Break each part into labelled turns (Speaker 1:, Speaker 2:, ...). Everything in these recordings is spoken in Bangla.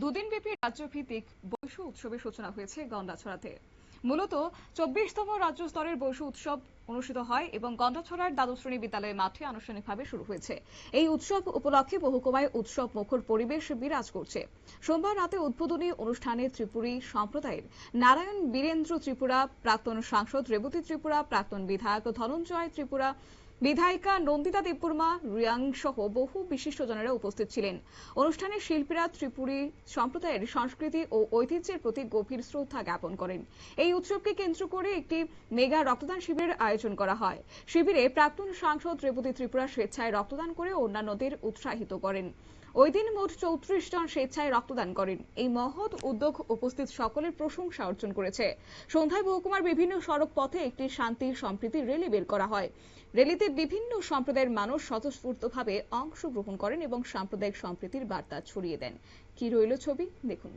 Speaker 1: দুদিনব্যাপী রাজ্যভিত্তিক বৈশু উৎসবের সূচনা হয়েছে গন্ডাছড়াতে। মূলত 24তম রাজ্য স্তরের বৈশু উৎসব অনুষ্ঠিত হয় এবং গন্ডাছড়ার দ্বাদশ শ্রেণী বিদ্যালয় মাঠে আনুষ্ঠানিকভাবে শুরু হয়েছে। এই উৎসব উপলক্ষে মহকুমায় উৎসব মুখর পরিবেশ বিরাজ করছে। সোমবার রাতে উদ্বোধনী অনুষ্ঠানে ত্রিপুরী সম্প্রদায়ের নারায়ণ বীরেন্দ্র ত্রিপুরা, প্রাক্তন সাংসদ রেবতী ত্রিপুরা, প্রাক্তন বিধায়ক ধনঞ্জয় ত্রিপুরা, বিধায়িকা নন্দিতা দেববর্মা, রিয়াং সহ বহু বিশিষ্টজনেরা উপস্থিত ছিলেন। অনুষ্ঠানে শিল্পীরা ত্রিপুরী সম্প্রদায়ের সংস্কৃতি ও ঐতিহ্যের প্রতি গভীর শ্রদ্ধা জ্ঞাপন করেন। এই উৎসবকে কেন্দ্র করে একটি মেগা রক্তদান শিবিরের আয়োজন করা হয়। শিবিরে প্রাক্তন সাংসদ রেবতী ত্রিপুরা স্বেচ্ছায় রক্তদান করে অন্যান্যদের উৎসাহিত করেন। ওই দিন মোট 34 জন স্বেচ্ছায় রক্তদান করেন। এই মহৎ উদ্যোগ উপস্থিত সকলের প্রশংসা অর্জন করেছে। সন্ধ্যায় মহকুমার বিভিন্ন সড়ক পথে একটি শান্তি সম্প্রীতি র্যালি বের করা হয়। র্যালিতে বিভিন্ন সম্প্রদায়ের মানুষ স্বতঃস্ফূর্তভাবে অংশগ্রহণ করেন এবং সাম্প্রদায়িক সম্প্রীতির বার্তা ছড়িয়ে দেন। কি রইল ছবি দেখুন।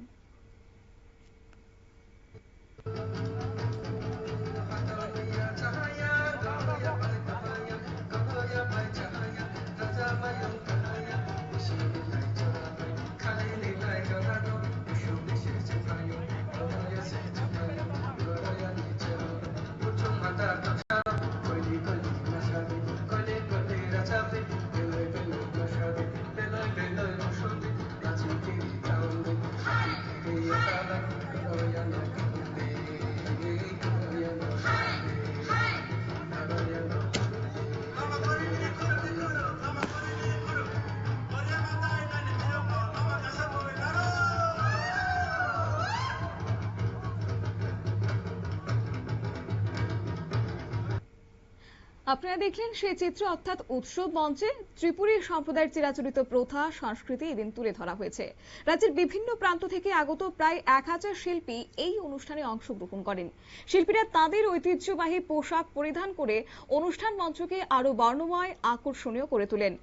Speaker 1: আপনারা দেখলেন সেই চিত্র, অর্থাৎ উৎসব মঞ্চে ত্রিপুরী সম্প্রদায়ের চিরাচরিত প্রথা সংস্কৃতি এদিন তুলে ধরা হয়েছে। রাজ্যের বিভিন্ন প্রান্ত থেকে আগত প্রায় 1000 শিল্পী এই অনুষ্ঠানে অংশগ্রহণ করেন। শিল্পীরা তাদের ঐতিহ্যবাহী পোশাক পরিধান করে অনুষ্ঠান মঞ্চকে আরো বর্ণময় আকর্ষণীয় করে তোলেন।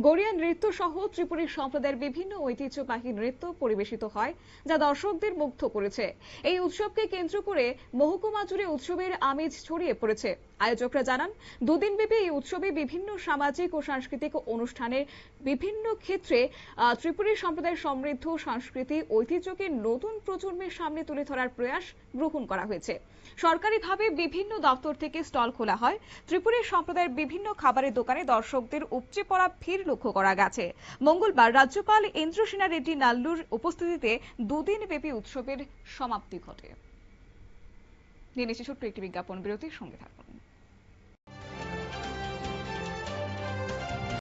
Speaker 1: গড়িয়া নৃত্য সহ ত্রিপুরী সম্প্রদায়ের বিভিন্ন ঐতিহ্যবাহী নৃত্য পরিবেশিত হয়, যা দর্শকদের মুগ্ধ করেছে। এই উৎসবকে কেন্দ্র করে মহকুমা জুড়ে উৎসবের আমেজ ছড়িয়ে পড়েছে। আয়োজকরা জানান, দুদিনব্যাপী এই উৎসবে বিভিন্ন সামাজিক ও সাংস্কৃতিক অনুষ্ঠানের বিভিন্ন ক্ষেত্রে ত্রিপুরী সম্প্রদায়ের সমৃদ্ধ সংস্কৃতি ঐতিহ্যকে নতুন প্রজন্মের সামনে তুলে ধরার প্রয়াস গ্রহণ করা হয়েছে। সরকারিভাবে বিভিন্ন দপ্তর থেকে স্টল খোলা হয়। ত্রিপুরী সম্প্রদায়ের বিভিন্ন খাবারের দোকানে দর্শকদের উপচে পড়া ভিড় লক্ষ্য করা গেছে। মঙ্গলবার রাজ্যপাল ইন্দ্রসেনা রেড্ডি নাল্লুর উপস্থিতিতে দুদিনব্যাপী উৎসবের সমাপ্তি ঘটে। নিয়ে নিচ্ছে ছোট্ট একটি বিজ্ঞাপন বিরতির সঙ্গে থাকুন।